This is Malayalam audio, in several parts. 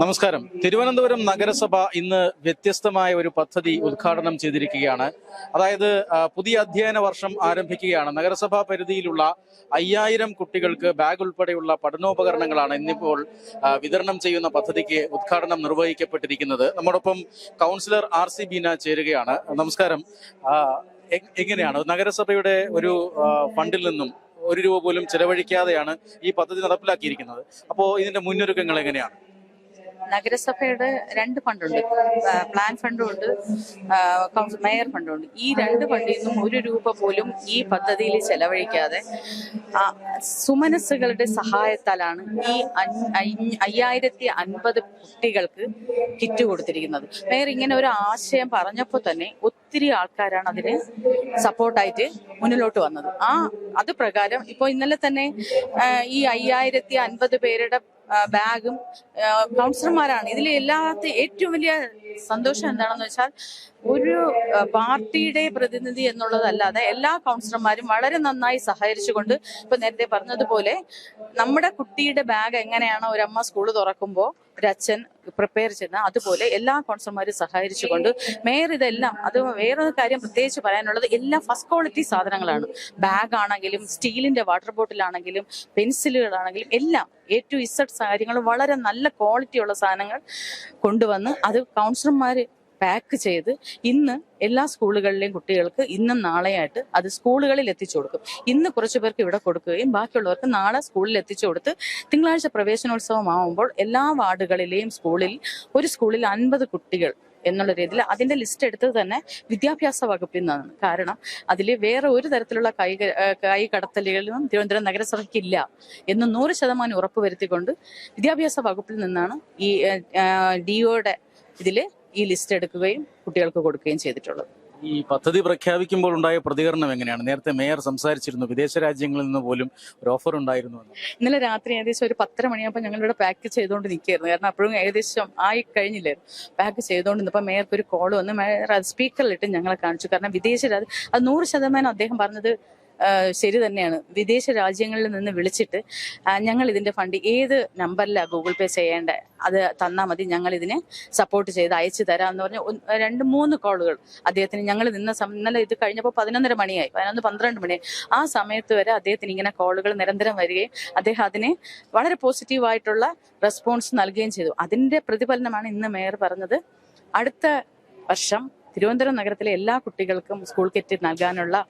നമസ്കാരം. തിരുവനന്തപുരം നഗരസഭ ഇന്ന് വ്യത്യസ്തമായ ഒരു പദ്ധതി ഉദ്ഘാടനം ചെയ്തിരിക്കുകയാണ്. അതായത് പുതിയ അധ്യയന വർഷം ആരംഭിക്കുകയാണ്. നഗരസഭാ പരിധിയിലുള്ള 5000 കുട്ടികൾക്ക് ബാഗ് ഉൾപ്പെടെയുള്ള പഠനോപകരണങ്ങളാണ് ഇന്നിപ്പോൾ വിതരണം ചെയ്യുന്ന പദ്ധതിക്ക് ഉദ്ഘാടനം നിർവഹിക്കപ്പെട്ടിരിക്കുന്നത്. നമ്മോടൊപ്പം കൗൺസിലർ RC ബീന ചേരുകയാണ്. നമസ്കാരം. എങ്ങനെയാണ് നഗരസഭയുടെ ഒരു ഫണ്ടിൽ നിന്നും 1 രൂപ പോലും ചെലവഴിക്കാതെയാണ് ഈ പദ്ധതി നടപ്പിലാക്കിയിരിക്കുന്നത്? അപ്പോൾ ഇതിന്റെ മുന്നൊരുക്കങ്ങൾ എങ്ങനെയാണ്? നഗരസഭയുടെ 2 ഫണ്ടുണ്ട്, പ്ലാൻ ഫണ്ടും ഉണ്ട്, മേയർ ഫണ്ടും ഉണ്ട്. ഈ 2 ഫണ്ടിൽ നിന്നും 1 രൂപ പോലും ഈ പദ്ധതിയിൽ ചെലവഴിക്കാതെ സുമനസ്സുകളുടെ സഹായത്താലാണ് ഈ 5050 കുട്ടികൾക്ക് കിറ്റ് കൊടുത്തിരിക്കുന്നത്. മേയർ ഇങ്ങനെ ഒരു ആശയം പറഞ്ഞപ്പോൾ തന്നെ ഒത്തിരി ആൾക്കാരാണ് അതിന് സപ്പോർട്ടായിട്ട് മുന്നിലോട്ട് വന്നത്. അത് പ്രകാരം ഇപ്പോൾ ഇന്നലെ തന്നെ ഈ 5050 പേരുടെ ബാഗും കൗൺസിലർമാരാണ്. ഇതിൽ എല്ലാത്തിനും ഏറ്റവും വലിയ സന്തോഷം എന്താണെന്ന് വെച്ചാൽ ഒരു പാർട്ടിയുടെ പ്രതിനിധി എന്നുള്ളതല്ലാതെ എല്ലാ കൗൺസിലർമാരും വളരെ നന്നായി സഹകരിച്ചുകൊണ്ട്, ഇപ്പൊ നേരത്തെ പറഞ്ഞതുപോലെ നമ്മുടെ കുട്ടിയുടെ ബാഗ് എങ്ങനെയാണോ ഒരമ്മ സ്കൂള് തുറക്കുമ്പോൾ ഒരച്ഛൻ പ്രിപ്പയർ ചെയ്യുന്ന അതുപോലെ എല്ലാ കൗൺസിലർമാരും സഹകരിച്ചുകൊണ്ട് മേയർ ഇതെല്ലാം, അത് വേറൊരു കാര്യം പ്രത്യേകിച്ച് പറയാനുള്ളത്, എല്ലാം ഫസ്റ്റ് ക്വാളിറ്റി സാധനങ്ങളാണ്. ബാഗ് ആണെങ്കിലും സ്റ്റീലിന്റെ വാട്ടർ ബോട്ടിലാണെങ്കിലും പെൻസിലുകളാണെങ്കിലും എല്ലാം A to Z കാര്യങ്ങൾ വളരെ നല്ല ക്വാളിറ്റിയുള്ള സാധനങ്ങൾ കൊണ്ടുവന്ന് അത് കൗൺസിലർമാര് പാക്ക് ചെയ്ത് ഇന്ന് എല്ലാ സ്കൂളുകളിലെയും കുട്ടികൾക്ക് ഇന്നും നാളെയായിട്ട് അത് സ്കൂളുകളിൽ എത്തിച്ചു കൊടുക്കും. ഇന്ന് കുറച്ചു പേർക്ക് ഇവിടെ കൊടുക്കുകയും ബാക്കിയുള്ളവർക്ക് നാളെ സ്കൂളിൽ എത്തിച്ചു കൊടുത്ത് തിങ്കളാഴ്ച പ്രവേശനോത്സവം ആവുമ്പോൾ എല്ലാ വാർഡുകളിലെയും ഒരു സ്കൂളിൽ 50 കുട്ടികൾ എന്നുള്ള രീതിയിൽ അതിന്റെ ലിസ്റ്റ് എടുത്തത് തന്നെ വിദ്യാഭ്യാസ വകുപ്പിൽ നിന്നാണ്. കാരണം അതിൽ വേറെ ഒരു തരത്തിലുള്ള കൈ കടത്തലുകളും തിരുവനന്തപുരം നഗരസഭയ്ക്ക് ഇല്ല എന്ന് 100% ഉറപ്പുവരുത്തിക്കൊണ്ട് വിദ്യാഭ്യാസ വകുപ്പിൽ നിന്നാണ് ഈ DOയുടെ ഇതില് ഈ ലിസ്റ്റ് എടുക്കുകയും കുട്ടികൾക്ക് കൊടുക്കുകയും ചെയ്തിട്ടുള്ളത്. ഈ പദ്ധതി പ്രഖ്യാപിക്കുമ്പോൾ ഉണ്ടായ പ്രതികരണം എങ്ങനെയാണ്? നേരത്തെ മേയർ സംസാരിച്ചിരുന്നു, വിദേശ രാജ്യങ്ങളിൽ നിന്ന് പോലും ഒരു ഓഫർ ഉണ്ടായിരുന്നു. ഇന്നലെ രാത്രി ഏകദേശം ഒരു 10:30 മണിയാകുമ്പോൾ ഞങ്ങളിവിടെ പാക്ക് ചെയ്തുകൊണ്ട് നിൽക്കുകയായിരുന്നു. കാരണം അപ്പോഴും ഏകദേശം ആയി കഴിഞ്ഞില്ലായിരുന്നു. പാക്ക് ചെയ്തുകൊണ്ട് നിന്നപ്പോൾ മേയർക്ക് ഒരു കോൾ വന്ന് മേയർ അത് സ്പീക്കറിലിട്ട് ഞങ്ങളെ കാണിച്ചു. കാരണം വിദേശ രാജ്യം അത് 100% അദ്ദേഹം പറഞ്ഞത് ശരി തന്നെയാണ്. വിദേശ രാജ്യങ്ങളിൽ നിന്ന് വിളിച്ചിട്ട് ഞങ്ങൾ ഇതിന്റെ ഫണ്ട് ഏത് നമ്പറിലാണ് ഗൂഗിൾ പേ ചെയ്യേണ്ടത് അത് തന്നാൽ മതി, ഞങ്ങൾ ഇതിനെ സപ്പോർട്ട് ചെയ്ത് അയച്ചു തരാമെന്ന് പറഞ്ഞ് 2-3 കോളുകൾ അദ്ദേഹത്തിന് ഞങ്ങൾ ഇന്നലെ ഇത് കഴിഞ്ഞപ്പോൾ 11:30 മണിയായി, 11-12 മണിയായി. ആ സമയത്ത് വരെ അദ്ദേഹത്തിന് ഇങ്ങനെ കോളുകൾ നിരന്തരം വരികയും അദ്ദേഹം അതിനെ വളരെ പോസിറ്റീവായിട്ടുള്ള റെസ്പോൺസ് നൽകുകയും ചെയ്തു. അതിന്റെ പ്രതിഫലനമാണ് ഇന്ന് മേയർ പറഞ്ഞത്. അടുത്ത വർഷം തിരുവനന്തപുരം നഗരത്തിലെ എല്ലാ കുട്ടികൾക്കും സ്കൂൾ കിറ്റ് നൽകാനുള്ള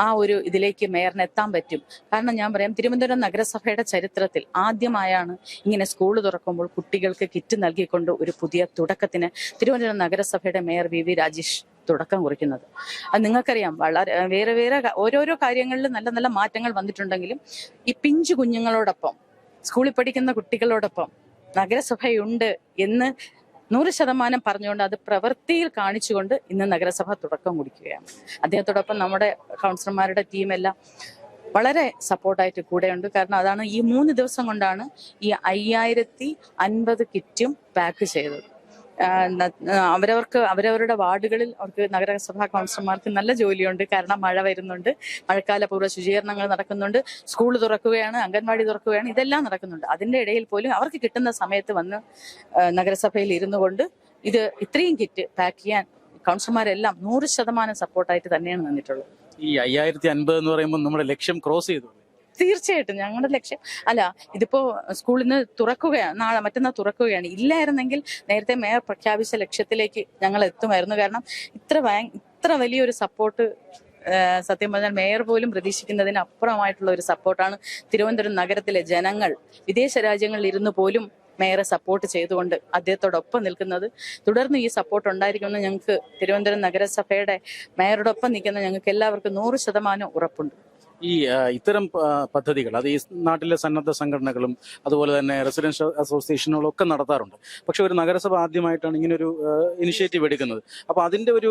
ആ ഒരു ഇതിലേക്ക് മേയറിന് എത്താൻ പറ്റും. കാരണം ഞാൻ പറയാം, തിരുവനന്തപുരം നഗരസഭയുടെ ചരിത്രത്തിൽ ആദ്യമായാണ് ഇങ്ങനെ സ്കൂൾ തുറക്കുമ്പോൾ കുട്ടികൾക്ക് കിറ്റ് നൽകിക്കൊണ്ട് ഒരു പുതിയ തുടക്കത്തിന് തിരുവനന്തപുരം നഗരസഭയുടെ മേയർ VV രാജേഷ് തുടക്കം കുറിക്കുന്നത്. അത് നിങ്ങൾക്കറിയാം, വളരെ വേറെ ഓരോരോ കാര്യങ്ങളിൽ നല്ല നല്ല മാറ്റങ്ങൾ വന്നിട്ടുണ്ടെങ്കിലും ഈ പിഞ്ചു കുഞ്ഞുങ്ങളോടൊപ്പം സ്കൂളിൽ പഠിക്കുന്ന കുട്ടികളോടൊപ്പം നഗരസഭയുണ്ട് എന്ന് 100% പറഞ്ഞുകൊണ്ട് അത് പ്രവൃത്തിയിൽ കാണിച്ചുകൊണ്ട് ഇന്ന് നഗരസഭ തുടക്കം കുറിക്കുകയാണ്. അദ്ദേഹത്തോടൊപ്പം നമ്മുടെ കൗൺസിലർമാരുടെ ടീമെല്ലാം വളരെ സപ്പോർട്ടായിട്ട് കൂടെയുണ്ട്. കാരണം അതാണ് ഈ 3 ദിവസം കൊണ്ടാണ് ഈ 5050 കിറ്റും പാക്ക് ചെയ്തത്. അവരവരുടെ വാർഡുകളിൽ അവർക്ക് നഗരസഭാ കൗൺസിലർമാർക്ക് നല്ല ജോലിയുണ്ട്. കാരണം മഴ വരുന്നുണ്ട്, മഴക്കാല പൂർവ്വ ശുചീകരണങ്ങൾ നടക്കുന്നുണ്ട്, സ്കൂൾ തുറക്കുകയാണ്, അംഗൻവാടി തുറക്കുകയാണ്, ഇതെല്ലാം നടക്കുന്നുണ്ട്. അതിന്റെ ഇടയിൽ പോലും അവർക്ക് കിട്ടുന്ന സമയത്ത് വന്ന് നഗരസഭയിൽ ഇരുന്നു കൊണ്ട് ഇത് ഇത്രയും കിറ്റ് പാക്ക് ചെയ്യാൻ കൗൺസിലർമാരെല്ലാം 100% സപ്പോർട്ടായിട്ട് തന്നെയാണ് നിന്നിട്ടുള്ളത്. ഈ 5050 എന്ന് പറയുമ്പോൾ നമ്മുടെ ലക്ഷ്യം ക്രോസ് ചെയ്തു. തീർച്ചയായിട്ടും ഞങ്ങളുടെ ലക്ഷ്യം ഇതിപ്പോ സ്കൂളിൽ നിന്ന് തുറക്കുകയാണ്, മറ്റന്നാൾ തുറക്കുകയാണ്. ഇല്ലായിരുന്നെങ്കിൽ നേരത്തെ മേയർ പ്രഖ്യാപിച്ച ലക്ഷ്യത്തിലേക്ക് ഞങ്ങൾ എത്തുമായിരുന്നു. കാരണം ഇത്ര വലിയൊരു സപ്പോർട്ട് സത്യം പറഞ്ഞാൽ മേയർ പോലും പ്രതീക്ഷിക്കുന്നതിന് അപ്പുറമായിട്ടുള്ള ഒരു സപ്പോർട്ടാണ് തിരുവനന്തപുരം നഗരത്തിലെ ജനങ്ങൾ വിദേശ രാജ്യങ്ങളിൽ ഇരുന്ന് പോലും മേയറെ സപ്പോർട്ട് ചെയ്തുകൊണ്ട് അദ്ദേഹത്തോടൊപ്പം നിൽക്കുന്നത്. തുടർന്ന് ഈ സപ്പോർട്ട് ഉണ്ടായിരിക്കുമെന്ന് ഞങ്ങൾക്ക് തിരുവനന്തപുരം നഗരസഭയുടെ മേയറോടൊപ്പം നിൽക്കുന്ന ഞങ്ങൾക്ക് എല്ലാവർക്കും 100% ഉറപ്പുണ്ട്. ഈ ഇത്തരം പദ്ധതികൾ അത് ഈ നാട്ടിലെ സന്നദ്ധ സംഘടനകളും അതുപോലെ തന്നെ റെസിഡൻഷ്യൽ അസോസിയേഷനുകളും ഒക്കെ നടത്താറുണ്ട്. പക്ഷെ ഒരു നഗരസഭ ആദ്യമായിട്ടാണ് ഇങ്ങനെ ഒരു ഇനിഷ്യേറ്റീവ് എടുക്കുന്നത്. അപ്പൊ അതിന്റെ ഒരു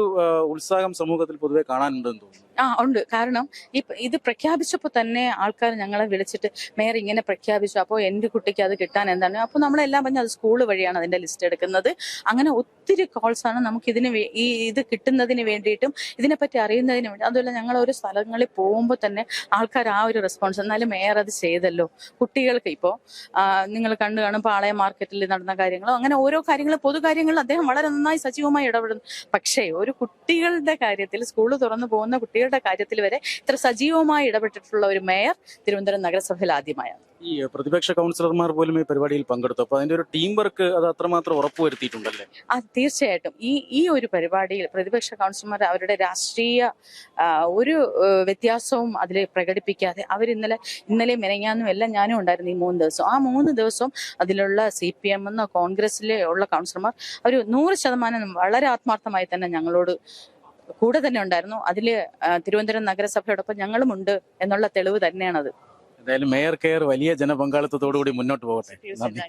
ഉത്സാഹം സമൂഹത്തിൽ പൊതുവെ കാണാനുണ്ടെന്ന് തോന്നുന്നു. ഉണ്ട്. കാരണം ഇത് പ്രഖ്യാപിച്ചപ്പോൾ തന്നെ ആൾക്കാർ ഞങ്ങളെ വിളിച്ചിട്ട് മേയർ ഇങ്ങനെ പ്രഖ്യാപിച്ചു, അപ്പോൾ എൻ്റെ കുട്ടിക്ക് അത് കിട്ടാൻ എന്താണ്, അപ്പോൾ നമ്മളെല്ലാം പറഞ്ഞാൽ അത് സ്കൂൾ വഴിയാണ് അതിന്റെ ലിസ്റ്റ് എടുക്കുന്നത്. അങ്ങനെ ഒത്തിരി കോൾസാണ് നമുക്ക് ഇത് കിട്ടുന്നതിന് വേണ്ടിയിട്ടും ഇതിനെപ്പറ്റി അറിയുന്നതിന് വേണ്ടി. അതുപോലെ ഞങ്ങൾ ഓരോ സ്ഥലങ്ങളിൽ പോകുമ്പോൾ തന്നെ ആൾക്കാർ ആ ഒരു റെസ്പോൺസ്, എന്നാലും മേയർ അത് ചെയ്തല്ലോ. കുട്ടികൾക്ക് ഇപ്പോൾ നിങ്ങൾ കണ്ടു കാണും പാളയം മാർക്കറ്റിൽ നടന്ന കാര്യങ്ങളോ അങ്ങനെ ഓരോ കാര്യങ്ങളും പൊതു കാര്യങ്ങളിൽ അദ്ദേഹം വളരെ നന്നായി സജീവമായി ഇടപെടുന്നു. പക്ഷേ ഒരു കുട്ടികളുടെ കാര്യത്തിൽ, സ്കൂൾ തുറന്നു പോകുന്ന കുട്ടികളുടെ കാര്യത്തിൽ വരെ ഇത്ര സജീവമായി ഇടപെട്ടിട്ടുള്ള ഒരു മേയർ തിരുവനന്തപുരം നഗരസഭയിൽ ആദ്യമായാണ്. ഈ പ്രതിപക്ഷ കൗൺസിലർമാർ പോലും ഈ പരിപാടിയിൽ പങ്കെടുത്തു. അപ്പൊ അതിന്റെ ഒരു ടീം വർക്ക് അത് അത്രമാത്രം ഉറപ്പുവരുത്തിയിട്ടുണ്ടല്ലേ? തീർച്ചയായിട്ടും ഈ ഒരു പരിപാടിയിൽ പ്രതിപക്ഷ കൗൺസിലർമാർ അവരുടെ രാഷ്ട്രീയ ഒരു വ്യത്യാസവും അതിൽ പ്രകടിപ്പിക്കാതെ അവർ ഇന്നലെ മെനങ്ങാനും എല്ലാം ഞാനും ഉണ്ടായിരുന്നു ഈ 3 ദിവസം. ആ 3 ദിവസവും അതിലുള്ള CPM എന്നോ കോൺഗ്രസിലെ ഉള്ള കൗൺസിലർമാർ അവർ 100% വളരെ ആത്മാർത്ഥമായി തന്നെ ഞങ്ങളോട് കൂടെ തന്നെ ഉണ്ടായിരുന്നു. അതിൽ തിരുവനന്തപുരം നഗരസഭയോടൊപ്പം ഞങ്ങളുമുണ്ട് എന്നുള്ള തെളിവ് തന്നെയാണത്. എന്തായാലും മേയർ കെയർ വലിയ ജനപങ്കാളിത്തത്തോടുകൂടി മുന്നോട്ട് പോകട്ടെ. നന്ദി.